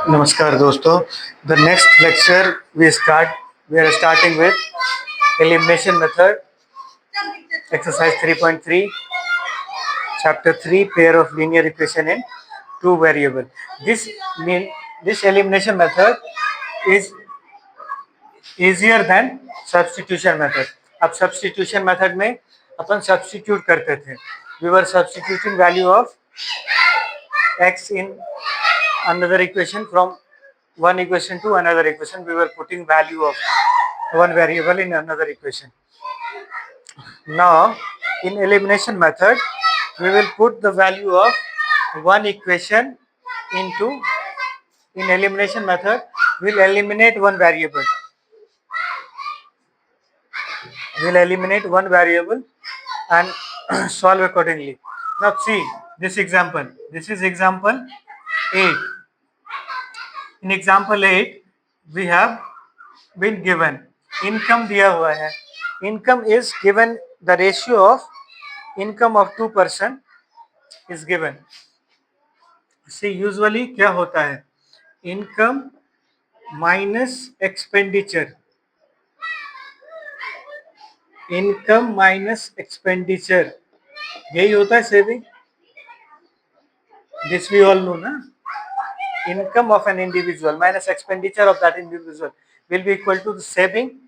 नमस्कार दोस्तों, the next lecture we are starting with elimination method, exercise 3.3, chapter 3, pair of linear equation in two variable. This elimination method is easier than substitution method. अब substitution method में अपन substitute करते थे. We were substituting value of x in another equation from one equation to another equation. We were putting value of one variable in another equation. Now in elimination method we will put the value of one equation into, in elimination method we'll eliminate one variable. We'll eliminate one variable and solve accordingly. Now see this example. This is example 8. In example 8 we have been given income दिया हुआ है. Income is given, the ratio of income of two person is given. See usually क्या होता है, income minus expenditure, income minus expenditure यही होता है saving. This we all know ना. Income of an individual minus expenditure of that individual will be equal to the saving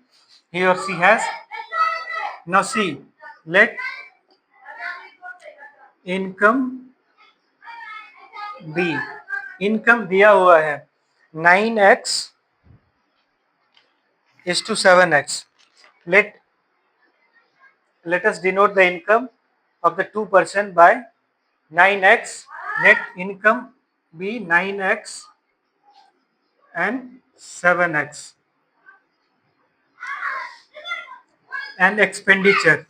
he or she has. Now see, let income be, income दिया हुआ है 9x is to 7x. Let us denote the income of the two person by 9x. Let income be 9x and 7x. And expenditure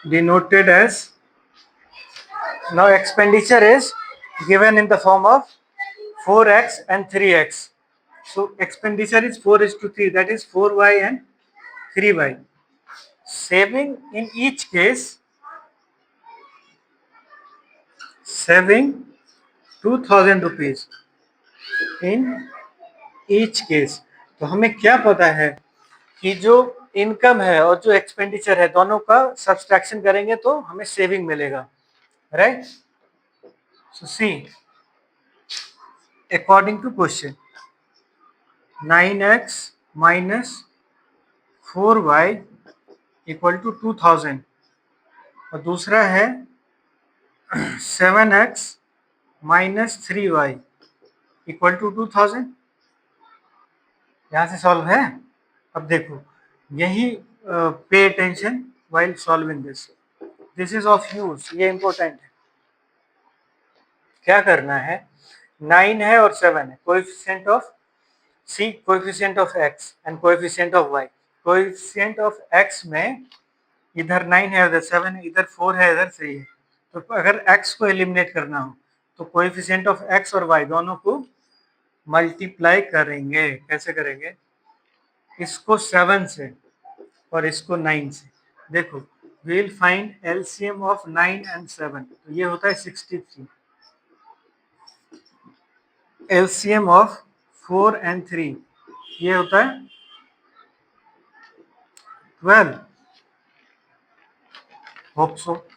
denoted as, now expenditure is given in the form of 4x and 3x. So expenditure is 4 is to 3, that is 4y and 3y. Saving in each case, saving 2000 rupees in each case. तो हमें क्या पता है कि जो income है और जो एक्सपेंडिचर है दोनों का सब्सट्रैक्शन करेंगे तो हमें सेविंग मिलेगा, right. So see, according to question 9x minus 4y equal to 2000 और दूसरा है 7x minus 3y equal to 2000. यहां से सॉल्व है. अब देखो यही pay attention while solving this. This is of use, ये इंपॉर्टेंट है. क्या करना है, 9 है और 7 है, coefficient of C, coefficient of x and coefficient of y. Coefficient of x में इधर 9 है उधर 7 है, इधर 4 है इधर 3 है. तो अगर x को एलिमिनेट करना हो तो कोएफिशिएंट ऑफ x और y दोनों को मल्टीप्लाई करेंगे. कैसे करेंगे, इसको 7 से और इसको 9 से. देखो we will find LCM of 9 and 7. तो ये होता है 63. LCM of 4 and 3 ये होता है 12. Hope so.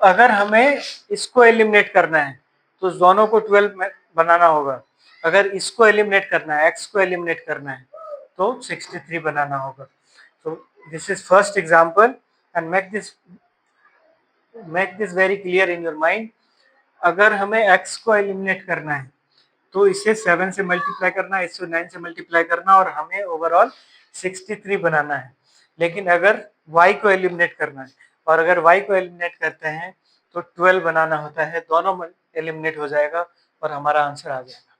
अगर हमें इसको एलिमिनेट करना है तो दोनों को 12 में बनाना होगा. अगर इसको एलिमिनेट करना है, x को एलिमिनेट करना है तो 63 बनाना होगा. तो this is first example and make this very clear in your mind. अगर हमें x को एलिमिनेट करना है तो इसे 7 से मल्टीप्लाई करना है, इससे 9 से मल्टीप्लाई करना और हमें ओवरऑल 63 बनाना है. लेकिन अगर y को एलिमिनेट करना है और अगर y को एलिमिनेट करते हैं तो 12 बनाना होता है. दोनों एलिमिनेट हो जाएगा और हमारा आंसर आ जाएगा.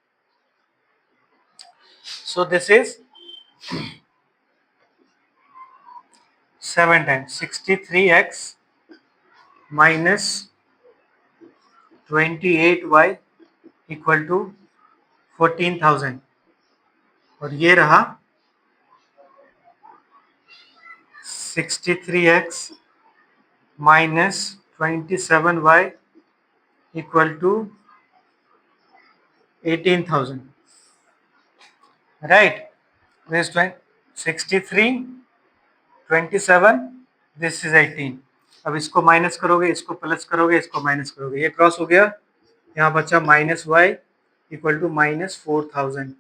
So this is 7 times 63x minus 28y equal to 14,000 और ये रहा 63x minus 27y equal to 18,000. Right? This is 63, 27, this is 18. अब इसको माइनस करोगे, इसको प्लस करोगे, इसको माइनस करोगे, ये क्रॉस हो गया, यहाँ बचा minus y equal to minus 4,000.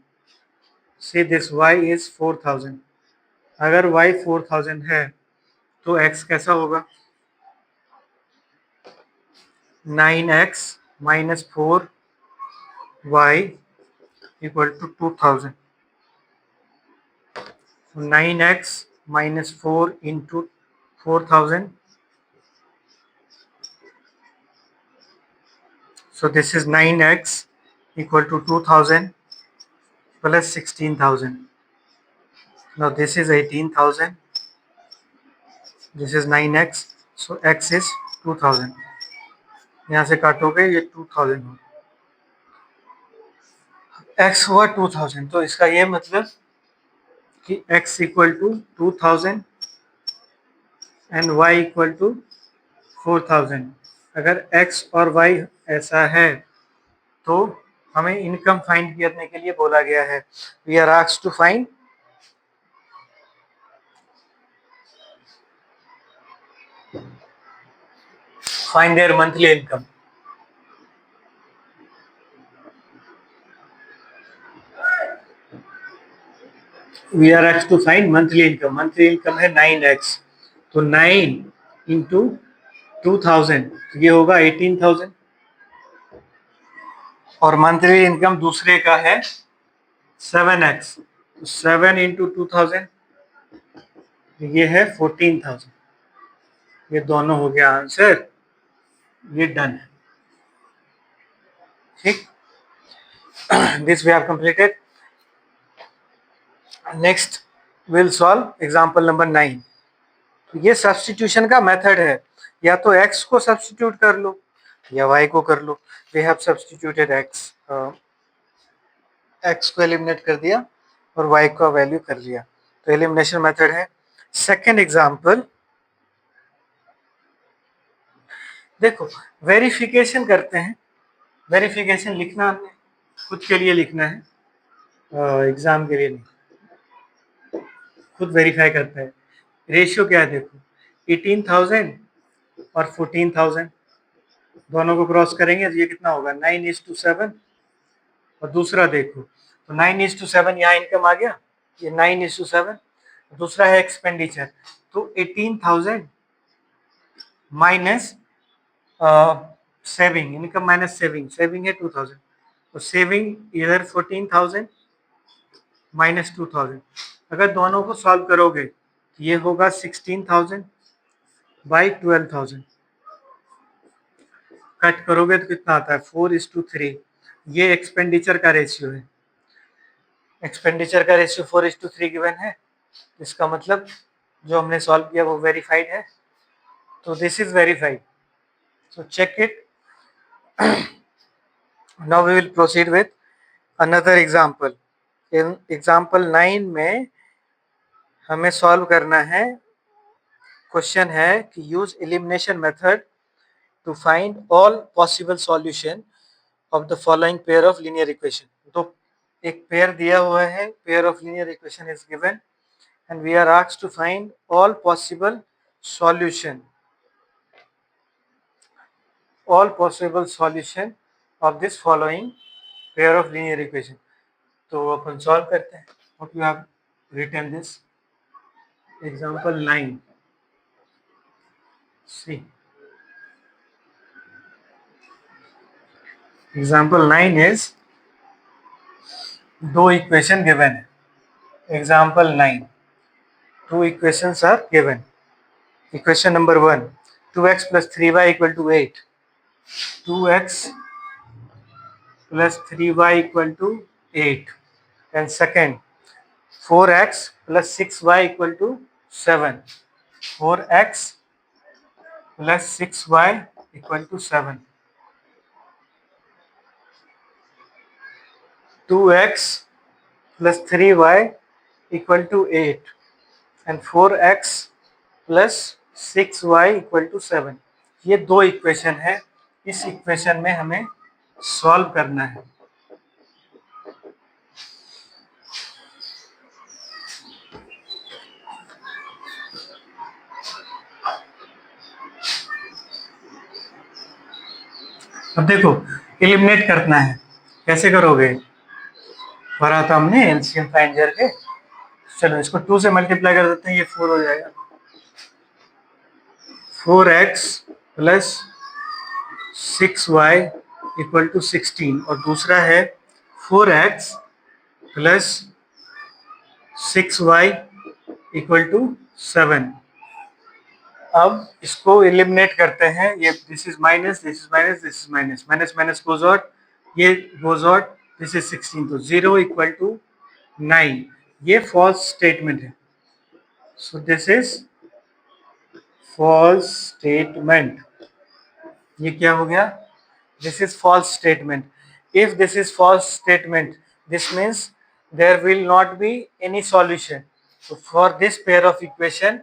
See this y is 4,000. अगर वाई 4,000 है तो एक्स कैसा होगा? 9x minus 4y equal to 2,000. So 9x minus 4 into 4,000. So this is 9x equal to 2,000 plus 16,000. Now this is 18,000. This is 9x. So x is 2,000. यहाँ से काटोगे ये 2,000 हो. x हुआ 2,000. तो इसका ये मतलब कि x equal to 2,000 and y equal to 4,000. अगर x और y ऐसा है तो हमें इनकम फाइंड करने के लिए बोला गया है. We are asked to find their monthly income. We are asked to find monthly income. Monthly income है 9x. तो 9 इंटू 2,000 ये होगा 18,000. और मंथली इनकम दूसरे का है 7x. तो 7 इंटू 2,000 ये है 14,000. ये दोनों हो गया आंसर. ये डन है. ठीक. This we have completed. Next will solve example number 9. तो ये सब्स्टिट्यूशन का मेथड है. या तो x को सब्स्टिट्यूट कर लो या y को कर लो. We have substituted x. x को एलिमिनेट कर दिया और y का वैल्यू कर लिया. तो एलिमिनेशन मेथड है. सेकेंड एग्जांपल देखो, वेरिफिकेशन करते हैं. वेरिफिकेशन लिखना हमने खुद के लिए लिखना है, एग्जाम के लिए नहीं. खुद वेरीफाई करता है. रेशियो क्या है देखो, 18,000 और 14,000 दोनों को क्रॉस करेंगे तो ये कितना होगा 9:7. और दूसरा देखो तो 9:7 यहाँ इनकम आ गया, ये 9:7. दूसरा है एक्सपेंडिचर. तो 18,000 minus saving, income minus saving. Saving है 2,000. तो सेविंग इधर 14,000 माइनस 2,000. अगर दोनों को सॉल्व करोगे तो ये होगा 16,000 बाई 12,000. कट करोगे तो कितना आता है 4:3. ये एक्सपेंडिचर का रेशियो है. एक्सपेंडिचर का रेशियो 4:3 गिवन है. इसका मतलब जो हमने सॉल्व किया वो वेरीफाइड है. तो this is verified. So check it. Now we will proceed with another example. In example 9 में हमें सॉल्व करना है. क्वेश्चन है कि use elimination method to find all possible solution of the following pair of linear equation. तो एक pair दिया हुआ है, pair of linear equation is given and we are asked to find all possible solution of this following pair of linear equation. तो अपन solve करते हैं. What you have written this example 9. See, example 9 is दो equation given है. Example 9, two equations are given. Equation number 1, 2x plus 3y equal to 8. 2x plus 3y equal to 8. And second, 4x plus 6y equal to 7. 4x plus 6y equal to 7. 2x plus 3y equal to 8. And 4x plus 6y equal to 7। ये दो equation है, इस equation में हमें solve करना है। अब देखो एलिमिनेट करना है, कैसे करोगे? भरा था हमने एलसीएम फाइंड करके। चलो इसको 2 से मल्टीप्लाई कर देते हैं, ये 4 हो जाएगा। 4x plus 6y equal to 16, और दूसरा है 4x plus 6y equal to 7। अब इसको एलिमिनेट करते हैं, ये this is minus, this is minus, this is minus, minus minus goes out, ये गोज आउट, दिस इज 16, तो 0 इक्वल टू 9। ये फॉल्स स्टेटमेंट है, so this is false statement. ये क्या हो गया? This is false statement. If this is false statement, this means there will not be any solution. So for this pair of equation,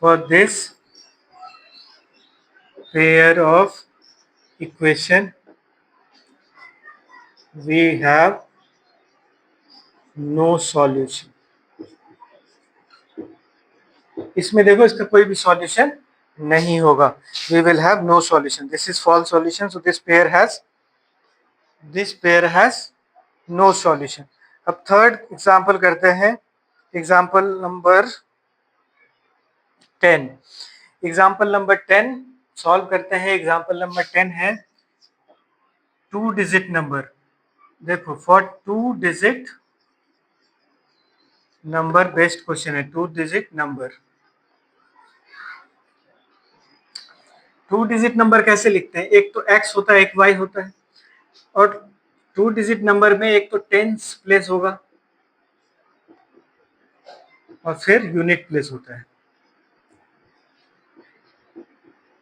for this pair of equation, we have no solution. इसमें देखो इसका कोई भी solution नहीं होगा। We will have no solution. This is false solution. So this pair has no solution. अब third example करते हैं, example number 10। Example number 10 solve करते हैं। एग्जाम्पल नंबर 10 है 2 डिजिट नंबर। देखो for 2 digit number based question है, 2 digit number. 2 digit number कैसे लिखते हैं? एक तो x होता है, एक y होता है, और 2 डिजिट नंबर में एक तो टेंस प्लेस होगा और फिर यूनिट प्लेस होता है।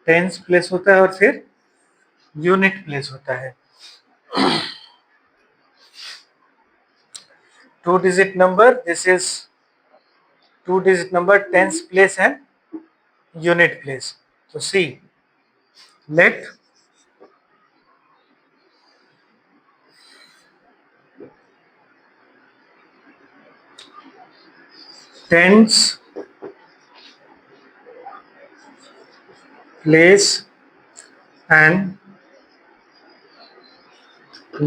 टेंस प्लेस होता है और फिर यूनिट प्लेस होता है। 2 digit number, this is 2 digit number, tens place and unit place. तो see let tens place and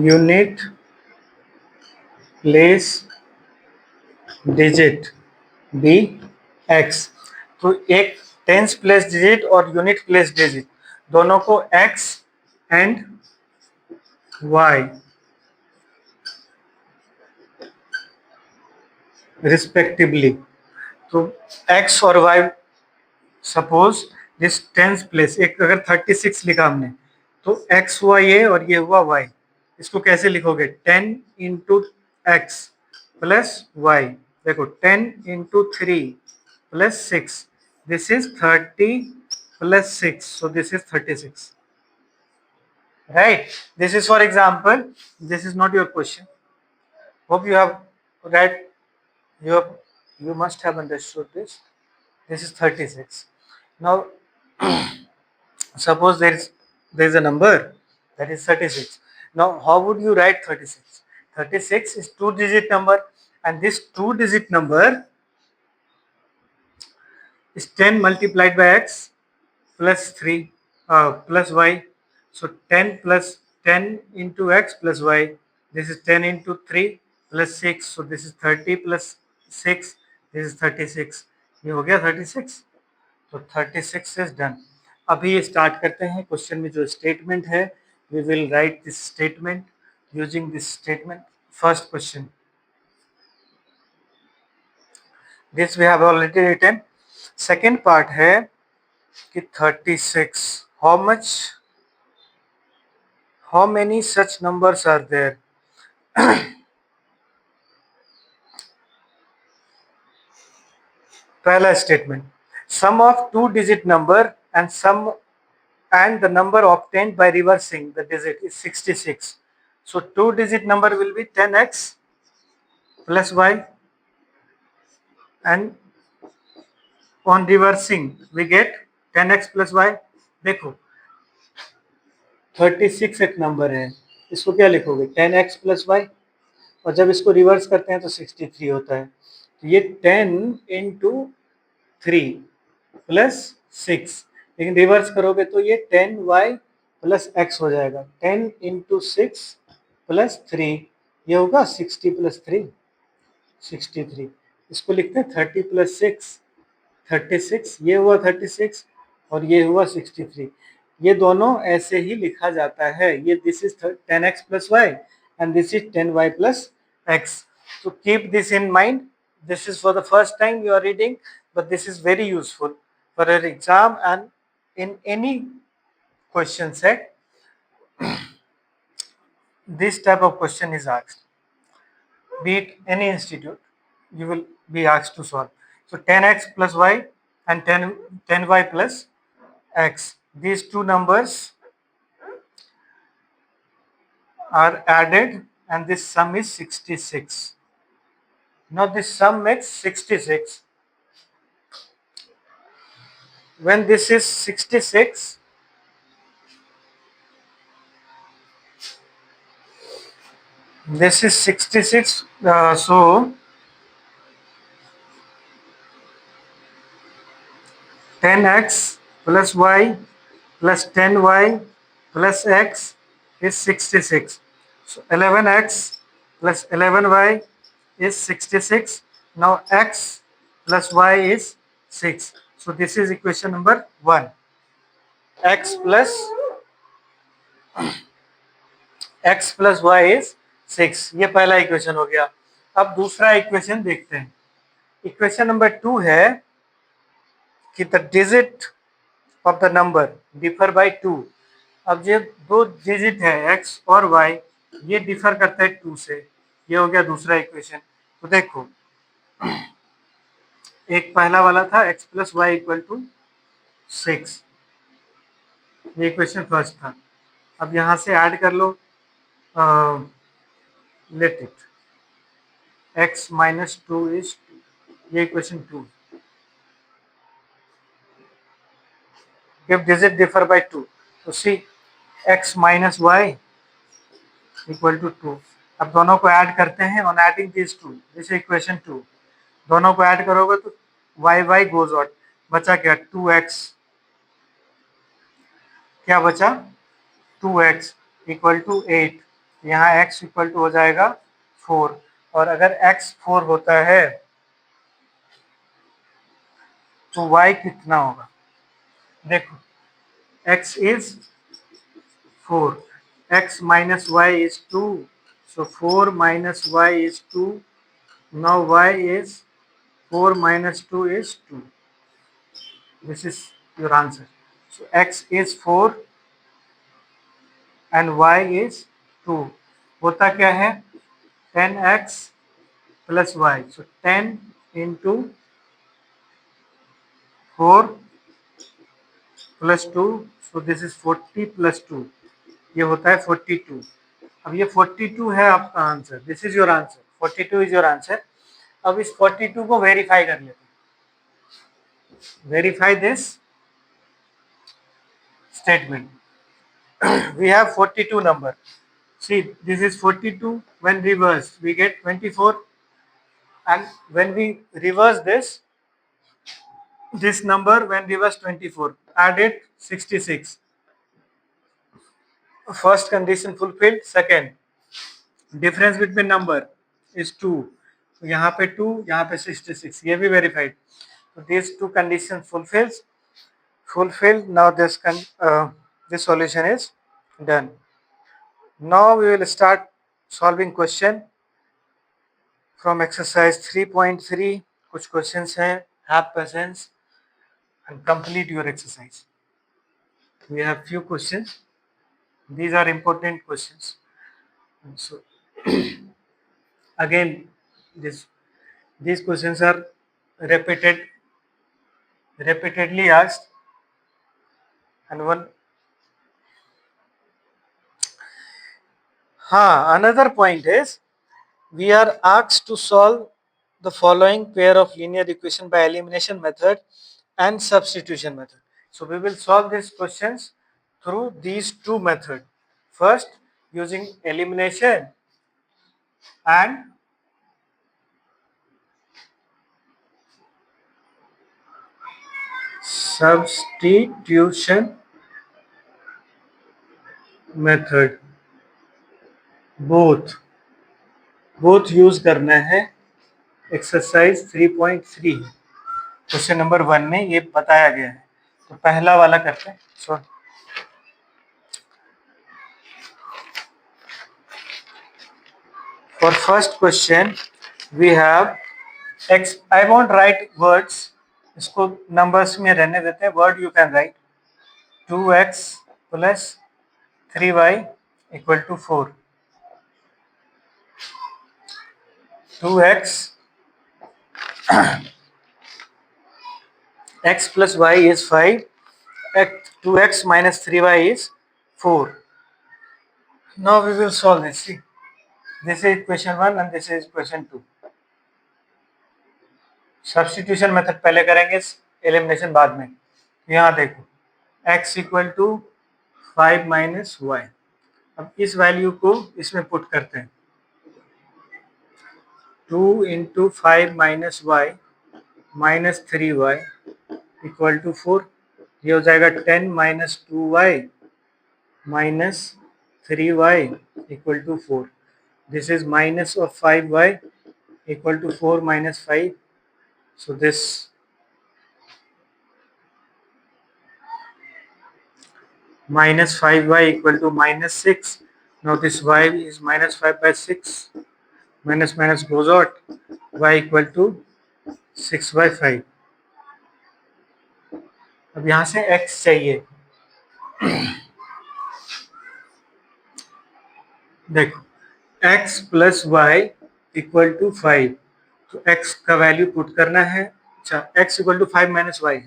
unit place digit be x। तो एक टेंस प्लेस डिजिट और यूनिट प्लेस डिजिट दोनों को x एंड y रिस्पेक्टिवली। तो x और y, suppose this tens place, एक अगर 36 लिखा हमने तो x हुआ ये और ये हुआ y। इसको कैसे लिखोगे? 10 इंटू एक्स प्लस वाई। देखो 10 into 3 plus 6, this is 30 plus 6, so this is 36, right? This is for example, this is not your question. Hope you have read, you must have understood this. This is 36. Now suppose there is a number that is 36. Now how would you write 36? 36 is 2 digit number, and this 2 digit number is 10 multiplied by x plus 3 plus y. So 10 plus 10 into x plus y. This is 10 into 3 plus 6. So this is 30 plus 6. This is 36. ये हो गया 36। तो 36 is done. अभी ये start करते हैं। Question में जो स्टेटमेंट है, we will write this statement using this statement. First question, this we have already written. Second part है कि 36, how many such numbers are there? पहला statement, sum of 2 digit number and the number obtained by reversing the digit is 66. So 2 digit number will be 10x plus y, and on reversing we get 10x plus y. देखो 36 एक number है, इसको क्या लिखोगे 10x plus Y, और जब इसको reverse करते हैं तो 63 होता है, तो ये 10 इंटू 3 प्लस 6, लेकिन रिवर्स करोगे तो ये 10y प्लस x हो जाएगा, 10 इंटू 6 प्लस 3, ये होगा 60 प्लस 3 63। इसको लिखते हैं 30 प्लस 6 36, ये हुआ 36 और ये हुआ 63। ये दोनों ऐसे ही लिखा जाता है, ये this is 10x plus y and this is 10y plus x। तो keep this in mind, this is for the first time you are reading, but this is very useful for your exam and in any question set this type of question is asked, be it any institute, you will be asked to solve. So 10x plus y and 10y plus x, these two numbers are added and this sum is 66. Now this sum makes 66. When this is 66, this is 66, so 10x plus y plus 10y plus x is 66. So 11x plus 11y is 66. Now x plus y is 6. So this is equation number 1. x plus y is 6. ये पहला equation हो गया। अब दूसरा equation देखते हैं। Equation number 2 है कि the digit of the number differ by 2। अब ये दो डिजिट है x और y, ये डिफर करता है 2 से। ये हो गया दूसरा इक्वेशन। तो देखो एक पहला वाला था x plus y equal to 6, ये इक्वेशन फर्स्ट था। अब यहाँ से ऐड कर लो, let it x minus 2 is 2, ये equation 2। if digit differ by 2, तो see x minus y equal to 2। अब दोनों को ऐड करते हैं, on adding this 2, this equation 2, दोनों को ऐड करोगे तो y गोज आउट, बचा क्या 2x, क्या बचा 2x इक्वल टू 8, यहाँ x इक्वल टू हो जाएगा 4, और अगर x 4 होता है तो y कितना होगा, देखो x is 4, x minus y is 2, so 4 minus y is 2, now y is 4 minus 2 is 2, this is your answer. So x is 4 and y is 2, होता क्या है 10x plus y, so 10 into 4 plus 2, so this is 40 plus 2, ये होता है 42। अब ये 42 है आपका answer, this is your answer, 42 is your answer. अब इस 42 को वेरीफाई कर लेते हैं, verify this statement. we have 42 number, see this is 42, when reversed we get 24, and when we reverse this number when reversed 24, added 66, first condition fulfilled, second difference between number is 2, तो यहाँ पे 2, यहाँ पे 66, ये भी verified, so these two conditions fulfilled, now this solution is done. Now we will start solving question from exercise 3.3, कुछ questions हैं, have patience and complete your exercise. We have few questions, these are important questions, so again these questions are repeatedly asked, and another point is we are asked to solve the following pair of linear equation by elimination method and substitution method. So we will solve these questions through these two methods. First, using elimination and substitution method. Both use करना है. Exercise 3.3 question number 1 में ये बताया गया है. तो पहला वाला करते हैं. So for first question we have x. I want write words, इसको नंबर्स में रहने देते हैं. Word you can write 2x plus 3y equal to 4. 2x x plus y is 5. 2x minus 3y is 4. Now we will solve this. See, this is equation 1 and this is equation 2. Substitution method पहले करेंगे, elimination बाद में. यहाँ देखो x equal to 5 minus y. अब इस value को इसमें पुट करते हैं. 2 into 5 minus y minus 3y equal to 4. ये हो जाएगा 10 minus 2y minus 3y equal to 4. This is minus of 5y equal to 4 minus 5. So this minus 5y equal to minus 6. Now this y is minus 5 by 6. Minus minus goes out. Y equal to 6 by 5. अब यहाँ से x चाहिए. देखो x plus y equal to 5. तो x का value put करना है. अच्छा, x equal to 5 minus y.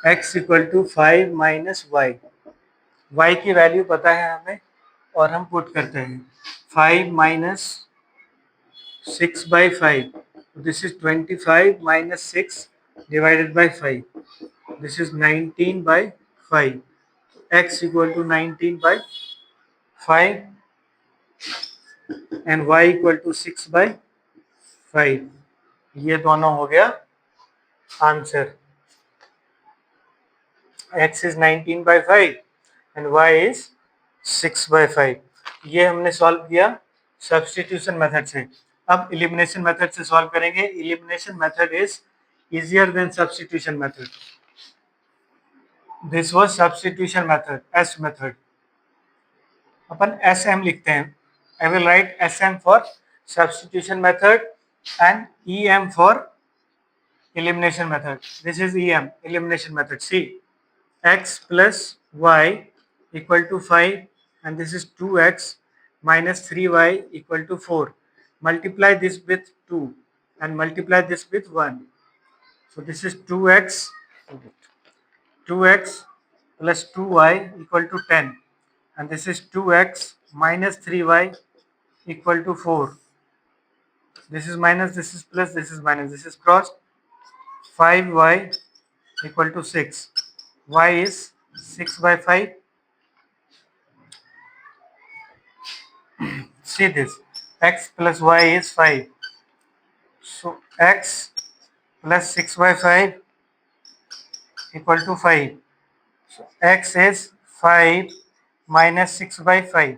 x equal to 5 minus y. y की वैल्यू पता है हमें और हम पुट करते हैं. 5 minus 6 by 5. This is 25 minus 6 divided by 5. This is 19 by 5. x equal to 19 by 5 and y equal to 6 by 5. ये दोनों हो गया answer. x is 19 by 5 and y is 6 by 5. ये हमने सॉल्व किया सब्स्टिट्यूशन मेथड से. अब एलिमिनेशन मेथड से सॉल्व करेंगे. Elimination method is easier than substitution method. This was substitution method, S method. Upon SM लिखते हैं. I will write SM for substitution method and EM for elimination method. This is EM, elimination method. See, x plus y equal to 5 and this is 2x minus 3y equal to 4. Multiply this with 2 and multiply this with 1. So this is 2x plus 2y equal to 10 and this is 2x minus 3y equal to 4. This is minus, this is plus, this is minus, this is crossed. 5y equal to 6. Y is 6 by 5. See this, x plus y is 5. So x plus 6 by 5 equal to 5. So x is 5 minus 6 by 5.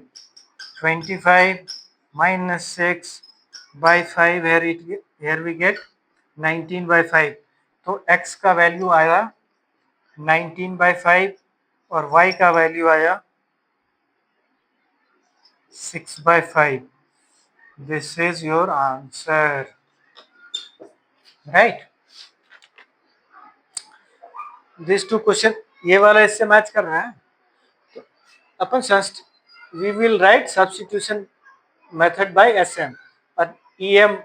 25 minus 6 by 5. Here we get 19 by 5. तो x का value आया 19 by 5 और y का value आया 6 by 5. This is your answer. Right? These two question, ये वाला इससे match कर रहा है. तो अपन we will write substitution method by SM और EM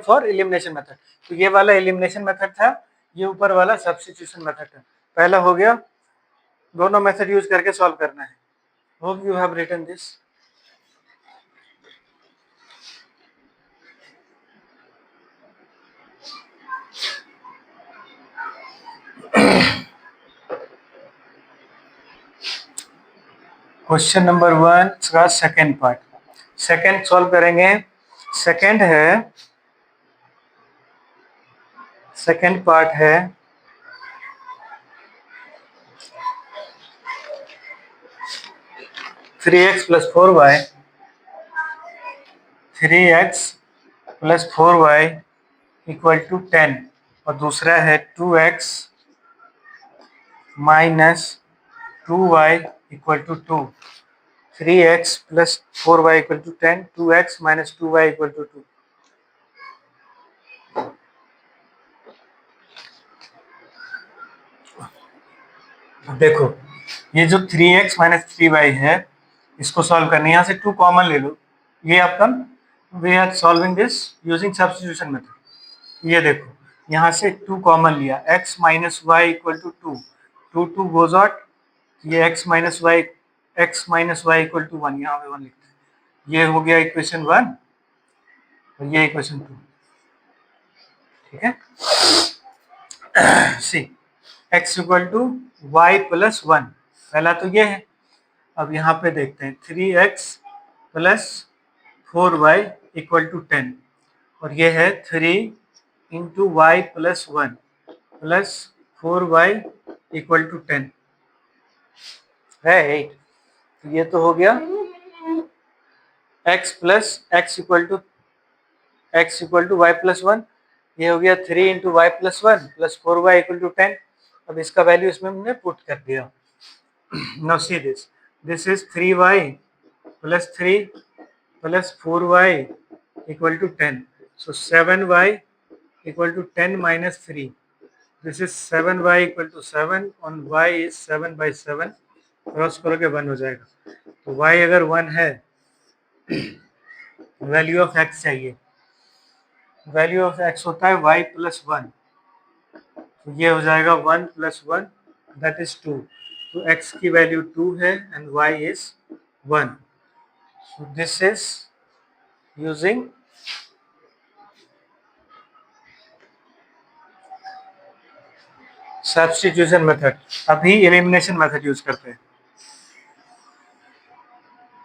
for elimination method. तो ये वाला elimination method था, ये ऊपर वाला substitution method था. पहला हो गया. दोनों मेथड यूज करके सॉल्व करना है. Hope you have written this. Question number 1 का सेकंड पार्ट, सेकंड सॉल्व करेंगे। सेकंड पार्ट है 3x plus 4y, 3x plus 4y equal to 10, और दूसरा है 2x minus 2y equal to 2। 3x plus 4y equal to 10, 2x minus 2y equal to 2। देखो ये जो 3x minus 3y है इसको सॉल्व करना है, यहाँ से 2 कॉमन ले लो। ये आपका we are solving this using substitution method. ये देखो यहाँ से 2 कॉमन लिया, x minus y equal to 2, 2 goes out, ये x minus y equal to 1, यहाँ पे 1 लिखते हैं। ये हो गया इक्वेशन 1 और ये इक्वेशन 2। ठीक है, see x equal to y plus 1, पहला तो ये है। अब यहाँ पे देखते हैं 3x plus 4y equal to 10, और ये है 3 into y plus 1 plus 4y equal to 10 है 8। तो ये तो हो गया x plus x equal to y plus 1, ये हो गया 3 into y plus 1 plus 4y equal to 10। अब इसका वैल्यू इसमें हमने पुट कर दिया। Now see this. This is 3y plus 3 plus 4y equal to 10. So 7y equal to 10 minus 3. This is 7y equal to 7 and y is 7 by 7. Cross करोगे 1 हो जाएगा। तो y अगर 1 है, वैल्यू ऑफ x चाहिए। Value of x होता है y plus 1, तो ये हो जाएगा 1 प्लस 1 दैट इज 2। तो x की वैल्यू 2 है and y is 1। So this is using substitution method। अभी elimination method यूज करते हैं।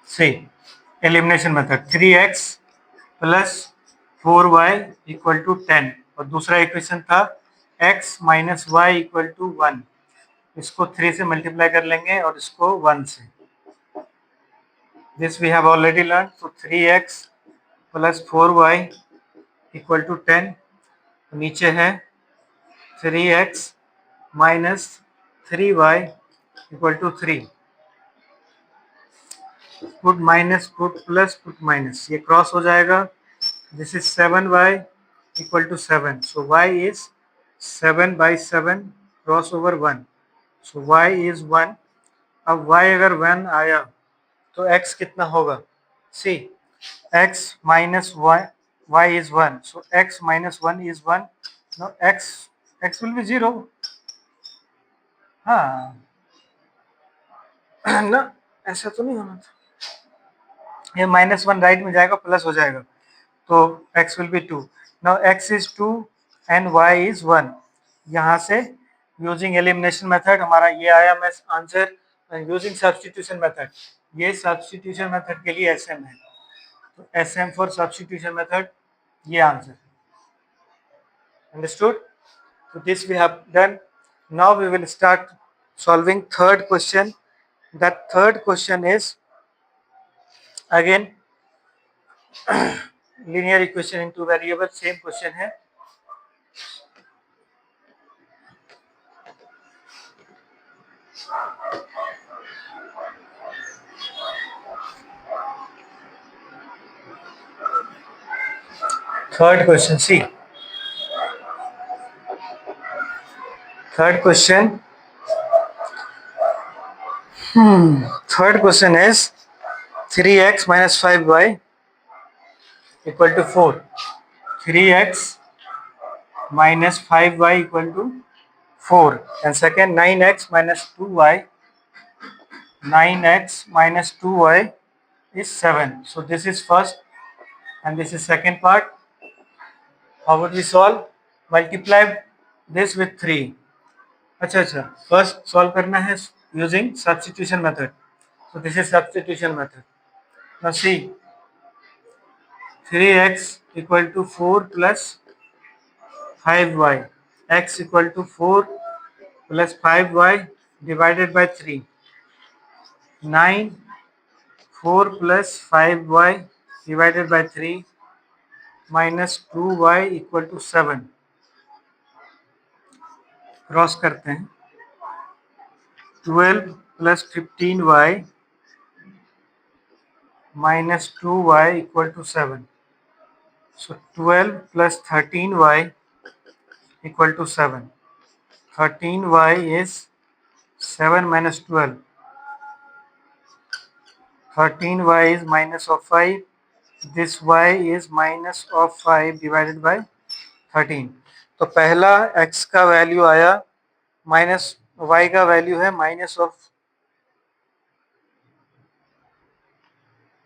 See, elimination method 3x plus 4y equal to 10, और दूसरा इक्वेशन था x minus y equal to 1। इसको 3 से मल्टीप्लाई कर लेंगे और इसको 1 से। This we have already learned। So 3x plus 4y equal to 10, नीचे है 3x minus 3y equal to 3। Put minus put plus put minus, ये क्रॉस हो जाएगा। This is 7y equal to 7, so y is 7 by 7 cross over 1, so y is 1। अब y अगर 1 आया तो x कितना होगा? See x minus y is 1, so x minus 1 is 1। No x will be 0। हाँ ना, ऐसा तो नहीं होना था। ये -1 राइट में जाएगा, प्लस हो जाएगा, तो x will B 2। Now x is 2 and y is 1। यहाँ से यूजिंग एलिमिनेशन मेथड हमारा ये आया मैं आंसर। यूजिंग सब्स्टिट्यूशन मेथड, ये सब्स्टिट्यूशन मेथड के लिए SM है, तो SM फॉर सब्स्टिट्यूशन मेथड, ये answer. Understood? So this we have done. Now we will start solving third question. That third question is again linear equation in two variables, same question है। Third question, see. Third question. Third question is 3x minus 5y equal to 4. 3x minus 5y equal to 4. And second 9x minus 2y. 9x minus 2y is 7. So this is first and this is second part. How would we solve? Multiply this with 3. अच्छा, first solve करना है using substitution method. So this is substitution method. Now see, 3x equal to 4 plus 5y. X equal to 4 plus 5y divided by 3. 9, 4 plus 5y divided by 3 minus 2y equal to 7. Cross करते हैं. 12 plus 15y minus 2y equal to 7. So 12 plus 13y equal to 7. 13y is 7 minus 12. 13y is minus of 5. This y is minus of 5 divided by 13. तो पहला x का value आया minus y का value है minus of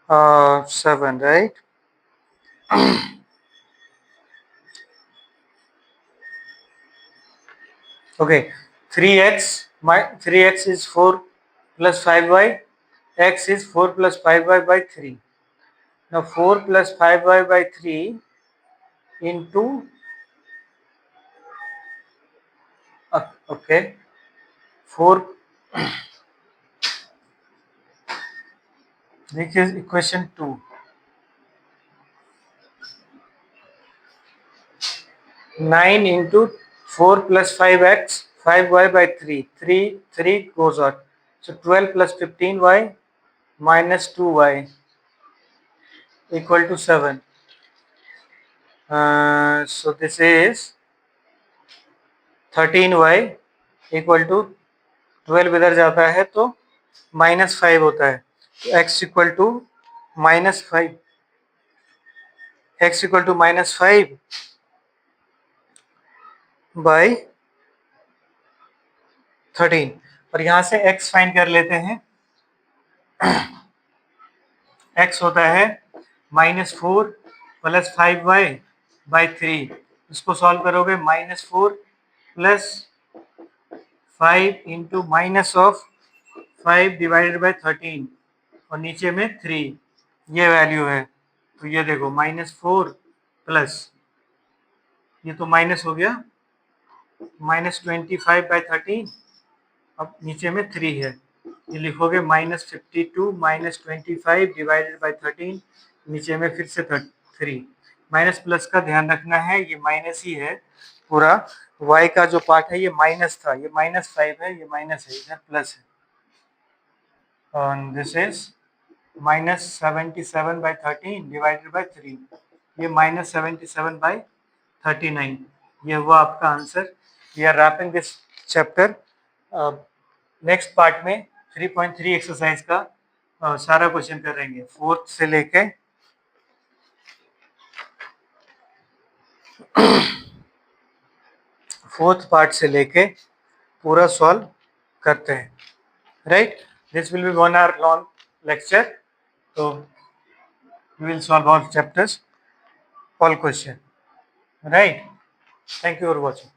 7, right. Okay, 3x is 4 plus 5y. X is 4 plus 5y by 3. Now 4 plus 5y by 3 into okay, 4. This is equation 2. 9 into 4 plus 5x, 5y by 3. 3 goes out. So 12 plus 15y minus 2y equal to 7. So this is 13y equal to 12 इधर जाता है तो -5 होता है. तो x equal to -5 by 13. और यहाँ से x फाइंड कर लेते हैं. x होता है -4 प्लस 5y बाई 3. इसको सॉल्व करोगे -4 plus 5 into minus of 5 divided by 13 और नीचे में 3 ये वैल्यू है. तो ये देखो -4 प्लस ये तो माइनस हो गया -25 बाई 13. अब नीचे में 3 है. ये लिखोगे -52 -25 डिवाइडेड बाई 13 नीचे में फिर से 3. माइनस प्लस का ध्यान रखना है, ये माइनस ही है पूरा. y का जो पार्ट है ये माइनस था, ये -5 है, ये माइनस है, इधर प्लस है. This is -77 by 13 divided by 3. ये -77 बाई 39. ये हुआ आपका answer. We are wrapping this chapter. Next part में 3.3 एक्सरसाइज का सारा क्वेश्चन करेंगे. फोर्थ से लेके फोर्थ पार्ट से लेके पूरा सॉल्व करते हैं. Right. This will be 1 hour long lecture. तो we will solve all chapters, all question. Right. Thank you for watching.